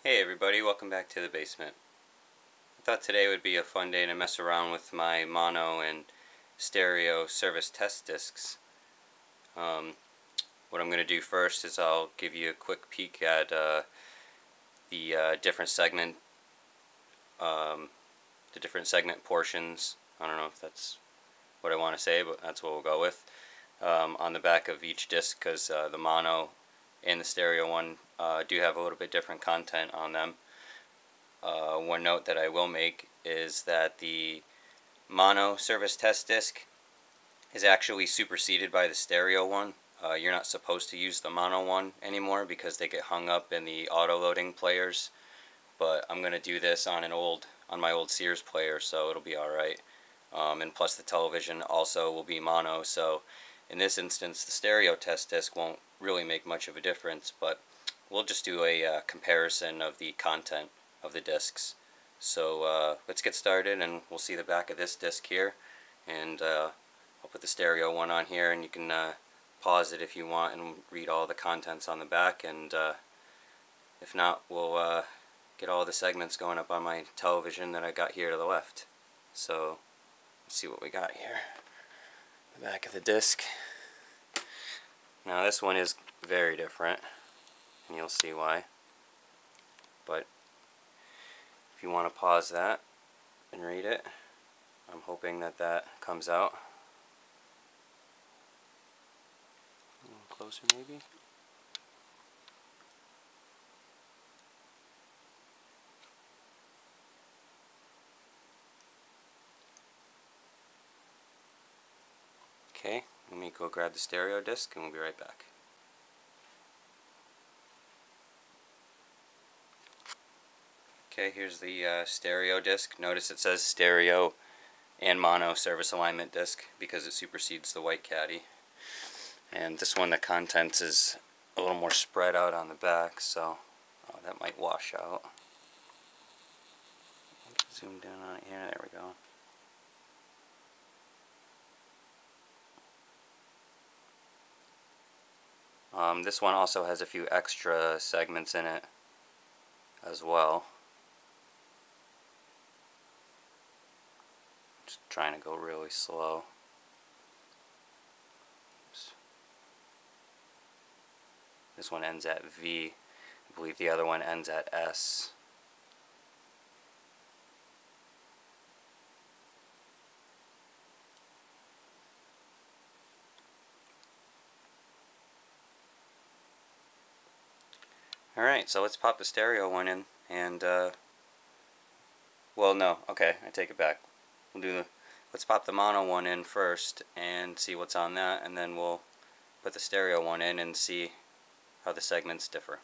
Hey everybody, welcome back to the basement. I thought today would be a fun day to mess around with my mono and stereo service test discs. What I'm going to do first is I'll give you a quick peek at the different segment portions. I don't know if that's what I want to say, but that's what we'll go with. On the back of each disc, because the mono and the stereo one do have a little bit different content on them. One note that I will make is that the mono service test disc is actually superseded by the stereo one. You're not supposed to use the mono one anymore because they get hung up in the auto-loading players. But I'm going to do this on my old Sears player, so it'll be alright. And plus the television also will be mono, so in this instance the stereo test disc won't really make much of a difference, but we'll just do a comparison of the content of the discs. So let's get started, and we'll see the back of this disc here, and I'll put the stereo one on here, and you can pause it if you want and read all the contents on the back, and if not, we'll get all the segments going up on my television that I got here to the left. So let's see what we got here. The back of the disc. Now this one is very different, and you'll see why. But if you want to pause that and read it, I'm hoping that that comes out. A little closer maybe. Okay, let me go grab the stereo disc and we'll be right back. Okay, here's the stereo disc. Notice it says stereo and mono service alignment disc because it supersedes the white caddy. And this one, the contents is a little more spread out on the back, so that might wash out. Zoom down on it here, there we go. This one also has a few extra segments in it as well. Just trying to go really slow. Oops. This one ends at V. I believe the other one ends at S. Alright, so let's pop the stereo one in, and well, no, okay, I take it back. Let's pop the mono one in first and see what's on that, and then we'll put the stereo one in and see how the segments differ.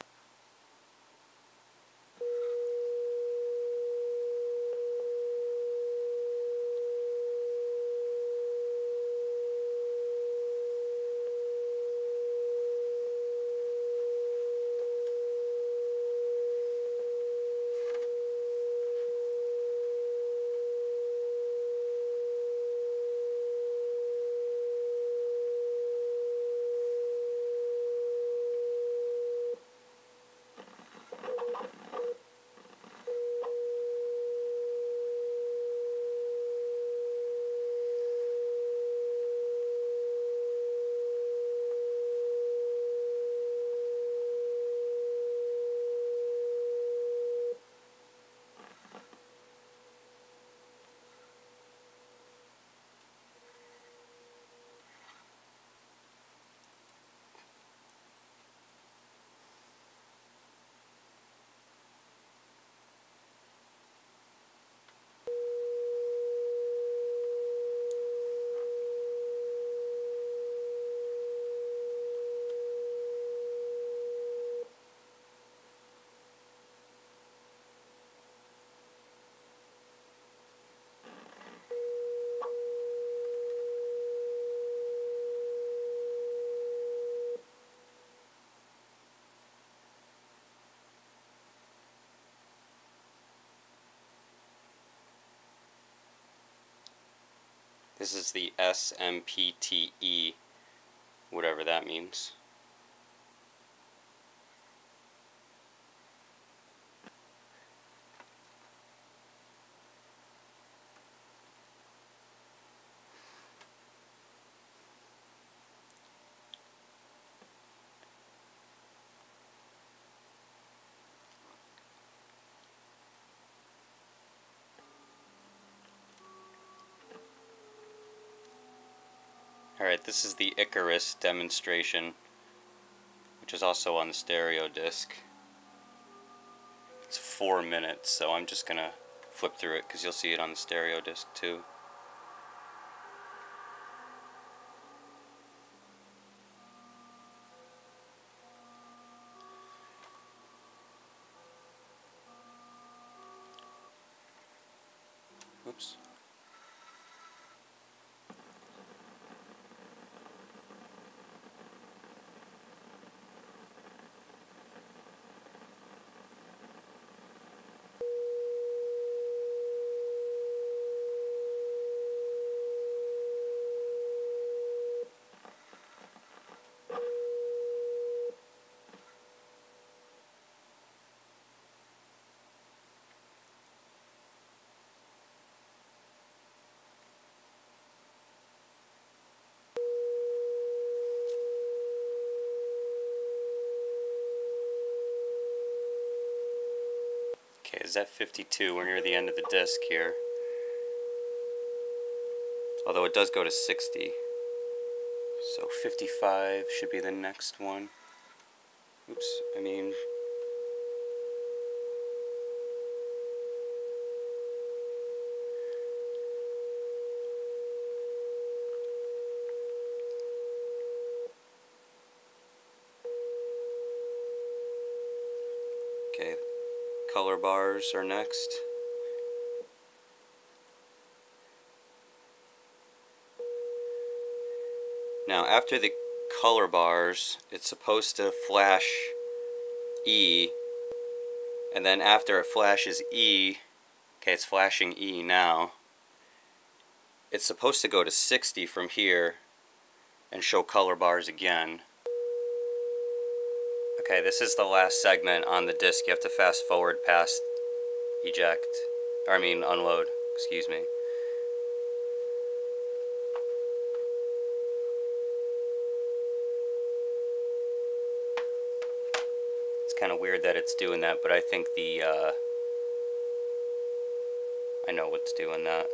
This is the SMPTE, whatever that means. Alright, this is the Icarus demonstration, which is also on the stereo disc. It's 4 minutes, so I'm just gonna flip through it because you'll see it on the stereo disc too. Oops. Okay, is that 52? We're near the end of the disc here. Although it does go to 60. So 55 should be the next one. Oops, I mean... Okay, color bars are next. Now after the color bars, it's supposed to flash E, and then after it flashes E, okay, it's flashing E now, it's supposed to go to 60 from here and show color bars again. Okay, this is the last segment on the disc. You have to fast forward past eject, or I mean unload, excuse me. It's kind of weird that it's doing that, but I think I know what's doing that.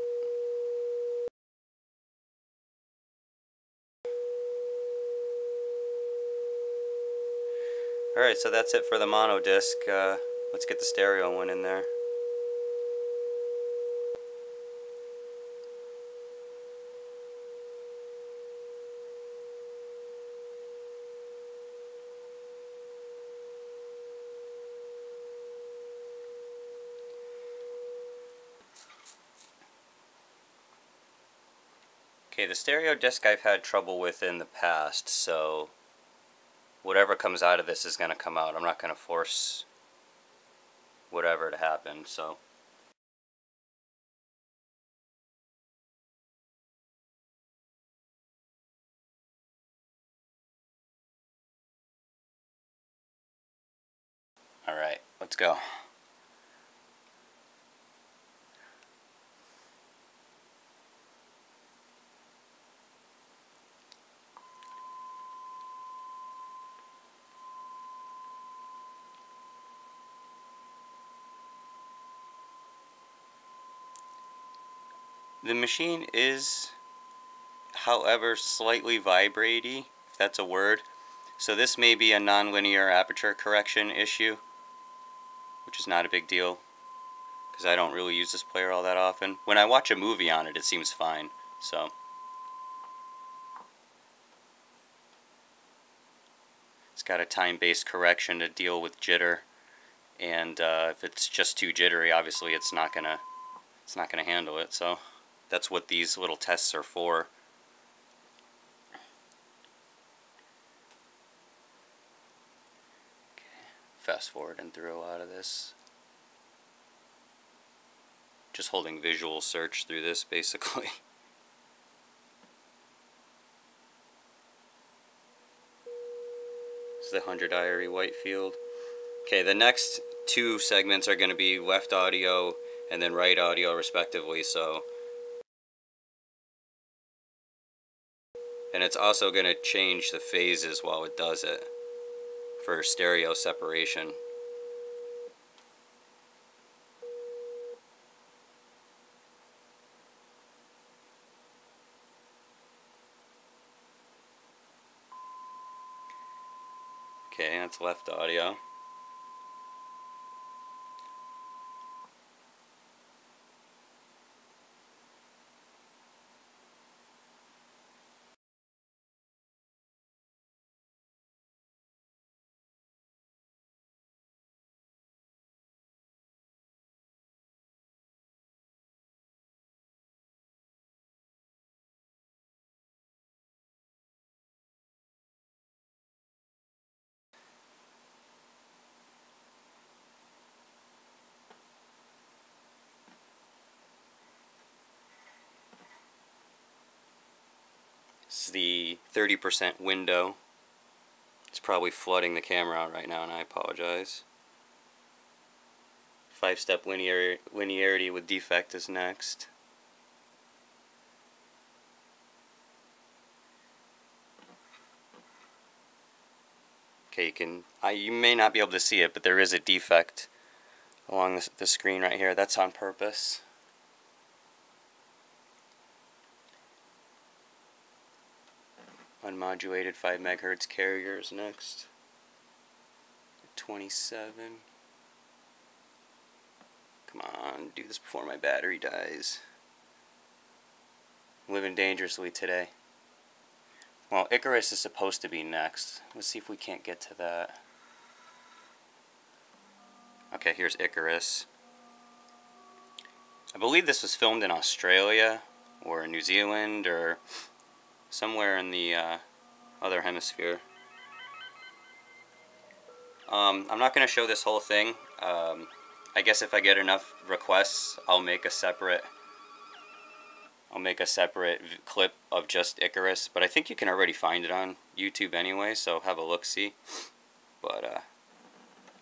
Alright, so that's it for the mono disc. Let's get the stereo one in there. Okay, the stereo disc I've had trouble with in the past, so whatever comes out of this is going to come out. I'm not going to force whatever to happen, so. Alright, let's go. The machine is, however, slightly vibratey, if that's a word. So this may be a nonlinear aperture correction issue, which is not a big deal, because I don't really use this player all that often. When I watch a movie on it, it seems fine, so. It's got a time-based correction to deal with jitter, and if it's just too jittery, obviously it's not gonna handle it, so. That's what these little tests are for. Okay. Fast forward and through a lot of this. Just holding visual search through this, basically. This is the 100 IRE Whitefield. Okay, the next two segments are going to be left audio and then right audio respectively, so. And it's also going to change the phases while it does it for stereo separation. that's left audio. This is the 30% window. It's probably flooding the camera out right now, and I apologize. 5-step linearity with defect is next. Okay, you may not be able to see it, but there is a defect along the screen right here. That's on purpose. Unmodulated 5 MHz carriers next. 27. Come on, do this before my battery dies. I'm living dangerously today. Well, Icarus is supposed to be next. Let's see if we can't get to that. Okay, here's Icarus. I believe this was filmed in Australia or New Zealand or somewhere in the other hemisphere. I'm not going to show this whole thing. I guess if I get enough requests, I'll make a separate clip of just Icarus. But I think you can already find it on YouTube anyway, so have a look-see. But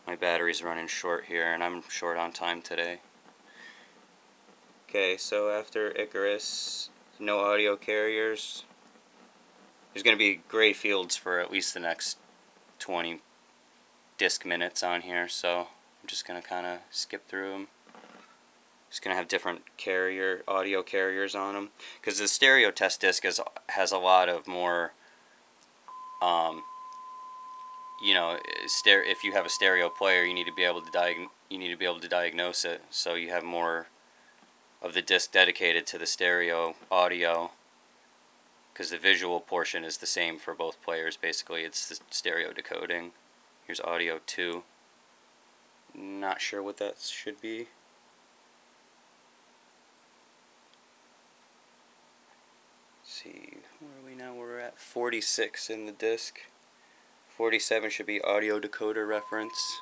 my battery's running short here, and I'm short on time today. Okay, so after Icarus, no audio carriers. There's going to be gray fields for at least the next 20 disc minutes on here, so I'm just going to kind of skip through them. Just going to have different audio carriers on them, because the stereo test disc has a lot of more, you know, if you have a stereo player, you need to be able to diagnose it, so you have more of the disc dedicated to the stereo audio. Because the visual portion is the same for both players, basically. It's the stereo decoding. Here's audio 2. Not sure what that should be. Let's see, where are we now? We're at 46 in the disc. 47 should be audio decoder reference.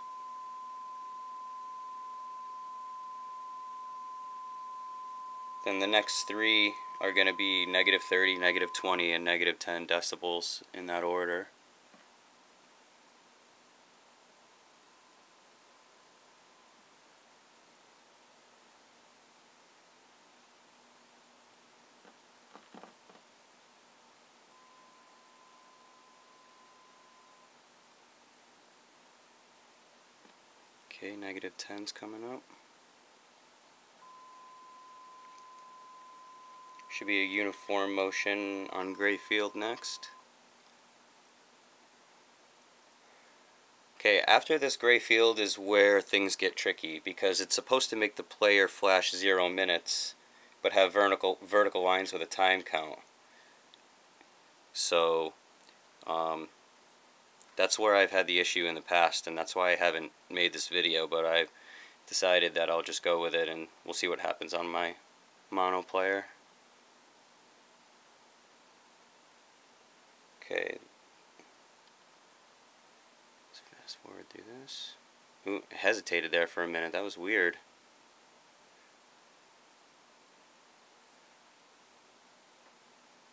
Then the next 3 are going to be -30, -20, and -10 decibels in that order. Okay, -10's coming up. Should be a uniform motion on gray field next. Okay, after this gray field is where things get tricky, because it's supposed to make the player flash 0 minutes, but have vertical lines with a time count. So, that's where I've had the issue in the past, and that's why I haven't made this video, but I've decided that I'll just go with it, and we'll see what happens on my mono player. Okay, let's fast forward through this. Ooh, I hesitated there for a minute. That was weird.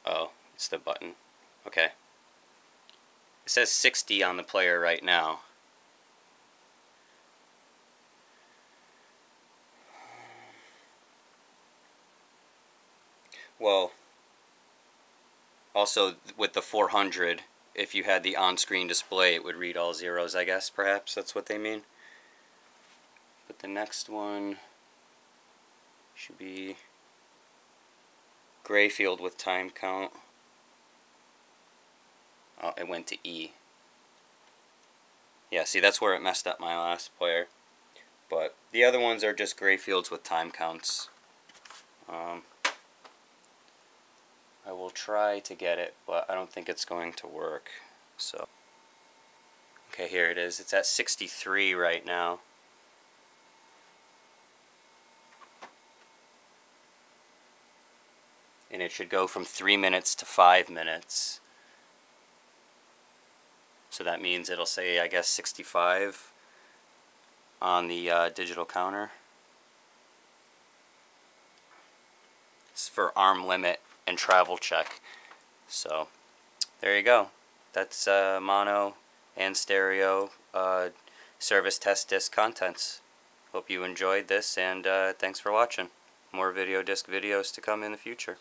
Oh, it's the button. Okay. It says 60 on the player right now. Well, also with the 400, if you had the on-screen display, it would read all zeros, I guess, perhaps that's what they mean. But the next one should be gray field with time count. Oh, it went to E. Yeah, see, that's where it messed up my last player. But the other ones are just gray fields with time counts. I will try to get it, but I don't think it's going to work. So, okay, here it is. It's at 63 right now. And it should go from 3 minutes to 5 minutes. So that means it'll say, I guess, 65 on the digital counter. It's for arm limit and travel check. So there you go. That's mono and stereo service test disc contents. Hope you enjoyed this, and thanks for watching. More video disc videos to come in the future.